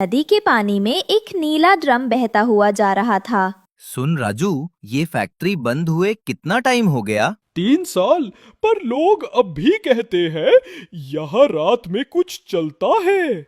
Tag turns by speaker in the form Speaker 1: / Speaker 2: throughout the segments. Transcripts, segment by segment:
Speaker 1: नदी के पानी में एक नीला ड्रम बहता हुआ जा रहा था।
Speaker 2: सुन राजू, ये फैक्ट्री बंद हुए कितना टाइम हो गया?
Speaker 3: 3 साल, पर लोग अब भी कहते हैं यहाँ रात में कुछ चलता है।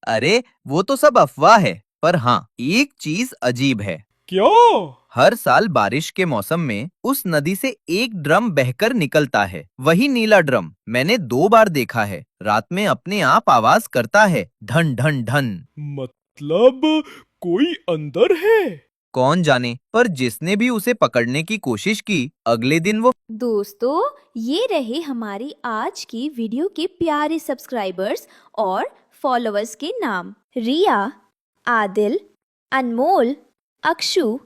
Speaker 2: अरे वो तो सब अफवाह है, पर हाँ, एक चीज अजीब है।
Speaker 3: क्या?
Speaker 2: हर साल बारिश के मौसम में उस नदी से एक ड्रम बहकर निकलता है। वही नीला ड्रम मैंने 2 बार देखा है। रात में अपने आप आवाज करता है, ढन ढन ढन।
Speaker 3: मतलब कोई अंदर है?
Speaker 2: कौन जाने, पर जिसने भी उसे पकड़ने की कोशिश की, अगले दिन वो।
Speaker 1: दोस्तों, ये रहे हमारी आज की वीडियो के प्यारे सब्सक्राइबर्स और फॉलोअर्स के नाम। रिया, आदिल, अनमोल, अक्षु,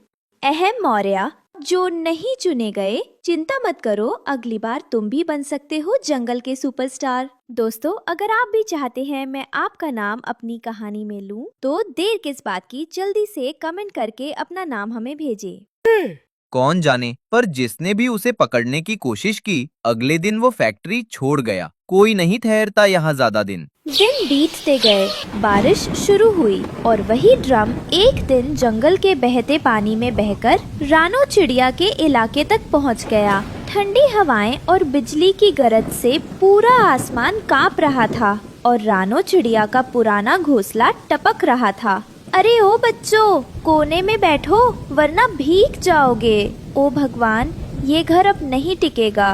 Speaker 1: अहम मौर्य। जो नहीं चुने गए, चिंता मत करो, अगली बार तुम भी बन सकते हो जंगल के सुपरस्टार। दोस्तों, अगर आप भी चाहते हैं मैं आपका नाम अपनी कहानी में लूं, तो देर किस बात की, जल्दी से कमेंट करके अपना नाम हमें भेजें।
Speaker 2: कौन जाने, पर जिसने भी उसे पकड़ने की कोशिश की, अगले दिन वो फैक्ट्री छोड़ गया। कोई नहीं ठहरता यहाँ ज्यादा दिन।
Speaker 1: दिन बीतते गए, बारिश शुरू हुई और वही ड्रम एक दिन जंगल के बहते पानी में बहकर रानो चिड़िया के इलाके तक पहुंच गया। ठंडी हवाएं और बिजली की गरज से पूरा आसमान कांप रहा था और रानो चिड़िया का पुराना घोंसला टपक रहा था। अरे ओ बच्चों, कोने में बैठो वरना भीग जाओगे। ओ भगवान, ये घर अब नहीं टिकेगा।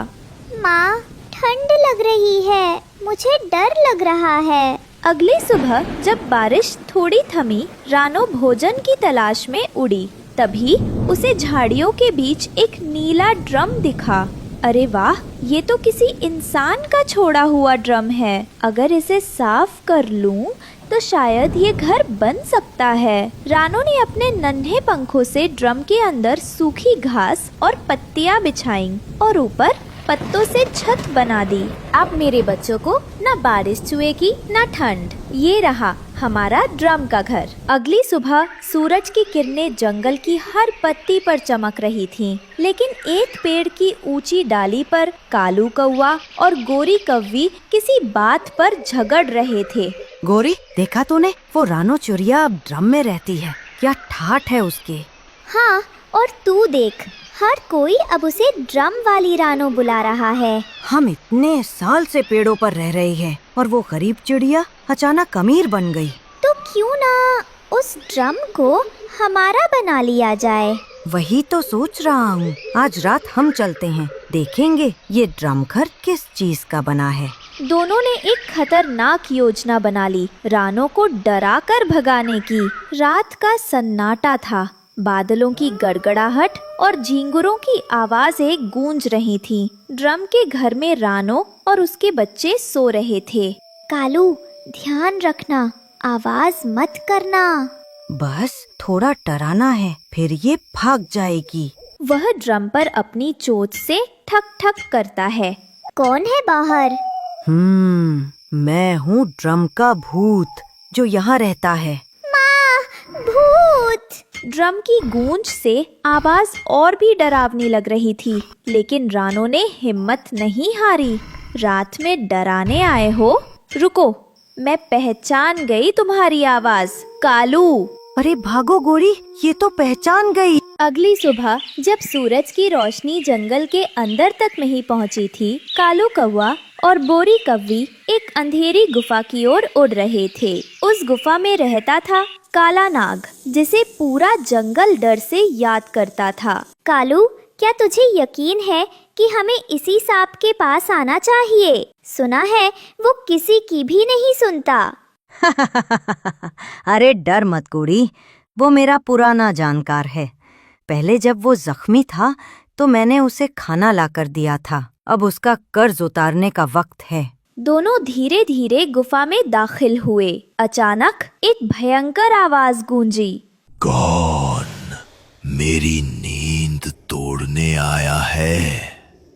Speaker 4: माँ, ठंड लग रही है, मुझे डर लग रहा है।
Speaker 1: अगली सुबह जब बारिश थोड़ी थमी, रानो भोजन की तलाश में उड़ी। तभी उसे झाड़ियों के बीच एक नीला ड्रम दिखा। अरे वाह, ये तो किसी इंसान का छोड़ा हुआ ड्रम है। अगर इसे साफ कर लूं, तो शायद ये घर बन सकता है। रानो ने अपने नन्हे पंखों से ड्रम के अंदर सूखी घास और पत्तियां बिछाईं और ऊपर पत्तों से छत बना दी। अब मेरे बच्चों को न बारिश छुएगी न ठंड। ये रहा हमारा ड्रम का घर। अगली सुबह सूरज की किरणें जंगल की हर पत्ती पर चमक रही थीं, लेकिन एक पेड़ की ऊंची डाली पर कालू कौवा और गोरी कौवी किसी बात पर झगड़ रहे थे।
Speaker 5: गोरी, देखा तूने? वो रानो चिड़िया अब ड्रम में रहती है। क्या ठाठ है उसके।
Speaker 4: हाँ, और तू देख, हर कोई अब उसे ड्रम वाली रानो बुला रहा है।
Speaker 5: हम इतने साल से पेड़ों पर रह रहे हैं और वो गरीब चिड़िया अचानक अमीर बन गई।
Speaker 4: तो क्यों ना उस ड्रम को हमारा बना लिया जाए?
Speaker 5: वही तो सोच रहा हूँ। आज रात हम चलते हैं, देखेंगे ये ड्रम घर किस चीज का बना है।
Speaker 1: दोनों ने एक खतरनाक योजना बना ली, रानो को डरा कर भगाने की। रात का सन्नाटा था, बादलों की गड़गड़ाहट और झींगुरों की आवाजें गूंज रही थीं। ड्रम के घर में रानो और उसके बच्चे सो रहे थे।
Speaker 4: कालू, ध्यान रखना, आवाज मत करना।
Speaker 5: बस थोड़ा डराना है, फिर ये भाग जाएगी।
Speaker 1: वह ड्रम पर अपनी चोंच से ठक ठक करता है।
Speaker 4: कौन है बाहर?
Speaker 5: मैं हूँ ड्रम का भूत जो यहाँ रहता है।
Speaker 4: माँ, भूत!
Speaker 1: ड्रम की गूंज से आवाज और भी डरावनी लग रही थी, लेकिन रानो ने हिम्मत नहीं हारी। रात में डराने आए हो? रुको, मैं पहचान गई तुम्हारी आवाज, कालू।
Speaker 5: अरे भागो गोरी, ये तो पहचान गई।
Speaker 1: अगली सुबह जब सूरज की रोशनी जंगल के अंदर तक नहीं पहुंची थी, कालू कौवा और बोरी कौवी एक अंधेरी गुफा की ओर उड़ रहे थे। उस गुफा में रहता था काला नाग, जिसे पूरा जंगल डर से याद करता था।
Speaker 4: कालू, क्या तुझे यकीन है कि हमें इसी सांप के पास आना चाहिए? सुना है वो किसी की भी नहीं सुनता।
Speaker 5: अरे डर मत गोरी, वो मेरा पुराना जानकार है। पहले जब वो जख्मी था तो मैंने उसे खाना लाकर दिया था। अब उसका कर्ज उतारने का वक्त है।
Speaker 1: दोनों धीरे धीरे गुफा में दाखिल हुए। अचानक एक भयंकर आवाज गूंजी।
Speaker 6: कौन मेरी नींद तोड़ने आया है?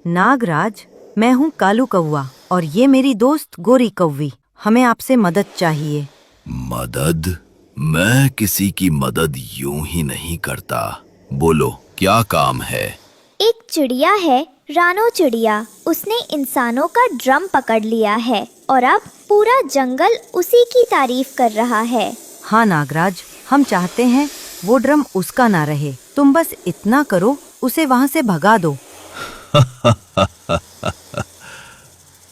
Speaker 5: नागराज, मैं हूँ कालू कौवा और ये मेरी दोस्त गोरी कौवी। हमें आपसे मदद चाहिए।
Speaker 6: मदद? मैं किसी की मदद यूं ही नहीं करता। बोलो, क्या काम है?
Speaker 4: एक चिड़िया है, रानो चिड़िया। उसने इंसानों का ड्रम पकड़ लिया है और अब पूरा जंगल उसी की तारीफ कर रहा है।
Speaker 5: हाँ नागराज, हम चाहते हैं वो ड्रम उसका ना रहे। तुम बस इतना करो, उसे वहाँ से भगा दो।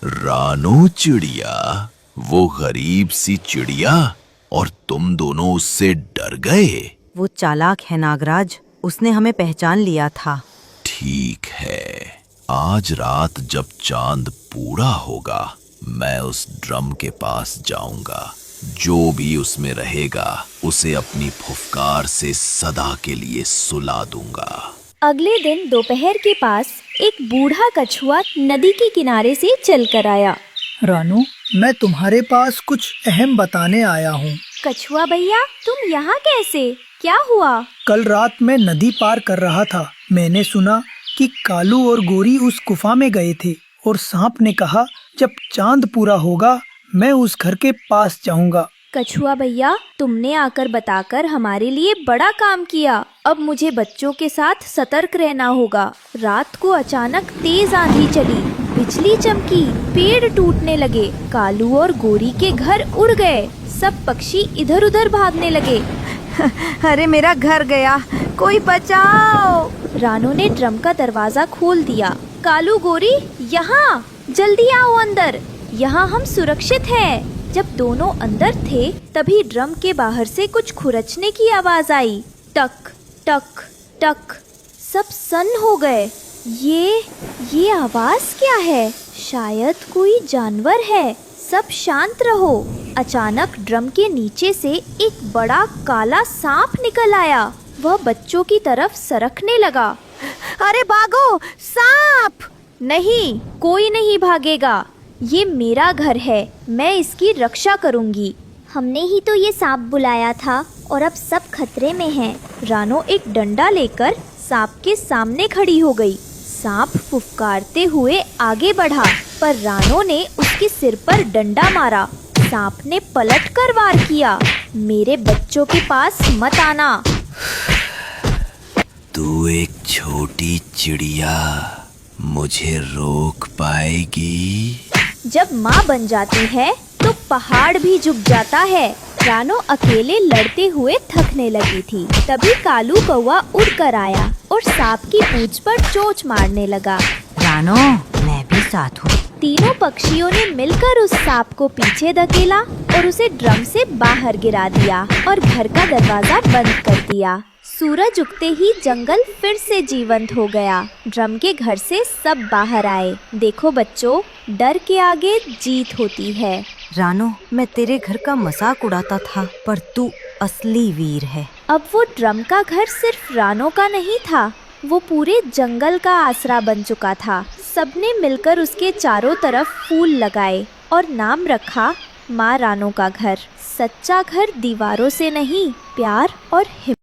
Speaker 6: रानो चिड़िया, वो गरीब सी चिड़िया, और तुम दोनों उससे डर गए?
Speaker 5: वो चालाक है नागराज, उसने हमें पहचान लिया था।
Speaker 6: ठीक है, आज रात जब चांद पूरा होगा मैं उस ड्रम के पास जाऊंगा। जो भी उसमें रहेगा उसे अपनी फुफकार से सदा के लिए सुला दूंगा।
Speaker 1: अगले दिन दोपहर के पास एक बूढ़ा कछुआ नदी के किनारे से चल कर आया।
Speaker 7: रानू, मैं तुम्हारे पास कुछ अहम बताने आया हूँ।
Speaker 1: कछुआ भैया, तुम यहाँ कैसे? क्या हुआ?
Speaker 7: कल रात मैं नदी पार कर रहा था। मैंने सुना कि कालू और गोरी उस गुफा में गए थे और सांप ने कहा जब चांद पूरा होगा मैं उस घर के पास जाऊंगा।
Speaker 1: कछुआ भैया, तुमने आकर बताकर हमारे लिए बड़ा काम किया। अब मुझे बच्चों के साथ सतर्क रहना होगा। रात को अचानक तेज आंधी चली, बिजली चमकी, पेड़ टूटने लगे, कालू और गोरी के घर उड़ गए, सब पक्षी इधर उधर भागने लगे।
Speaker 5: अरे मेरा घर गया, कोई बचाओ।
Speaker 1: रानो ने ड्रम का दरवाजा खोल दिया। कालू, गोरी, यहाँ जल्दी आओ अंदर, यहाँ हम सुरक्षित हैं। जब दोनों अंदर थे तभी ड्रम के बाहर से कुछ खुरचने की आवाज आई। टक टक टक, सब सन्न हो गए। ये आवाज क्या है? शायद कोई जानवर है। सब शांत रहो। अचानक ड्रम के नीचे से एक बड़ा काला सांप निकल आया। वह बच्चों की तरफ सरकने लगा।
Speaker 5: अरे भागो, सांप!
Speaker 1: नहीं, कोई नहीं भागेगा। ये मेरा घर है, मैं इसकी रक्षा करूंगी।
Speaker 4: हमने ही तो ये सांप बुलाया था और अब सब खतरे में हैं।
Speaker 1: रानो एक डंडा लेकर सांप के सामने खड़ी हो गई। सांप फुफकारते हुए आगे बढ़ा, पर रानो ने उसके सिर पर डंडा मारा। सांप ने पलट कर वार किया। मेरे बच्चों के पास मत आना।
Speaker 6: तू एक छोटी चिड़िया मुझे रोक पाएगी?
Speaker 1: जब माँ बन जाती है तो पहाड़ भी झुक जाता है। रानो अकेले लड़ते हुए थकने लगी थी। तभी कालू कौवा उड़ कर आया और सांप की पूंछ पर चोंच मारने लगा।
Speaker 5: रानो, मैं भी साथ हूँ।
Speaker 1: तीनों पक्षियों ने मिलकर उस सांप को पीछे धकेला और उसे ड्रम से बाहर गिरा दिया और घर का दरवाजा बंद कर दिया। सूरज उगते ही जंगल फिर से जीवंत हो गया। ड्रम के घर से सब बाहर आए। देखो बच्चों, डर के आगे जीत होती है।
Speaker 5: रानो, मैं तेरे घर का मजाक उड़ाता था, पर तू असली वीर है।
Speaker 1: अब वो ड्रम का घर सिर्फ रानो का नहीं था, वो पूरे जंगल का आसरा बन चुका था। सबने मिलकर उसके चारों तरफ फूल लगाए और नाम रखा माँ रानो का घर। सच्चा घर दीवारों से नहीं, प्यार और हिम्मत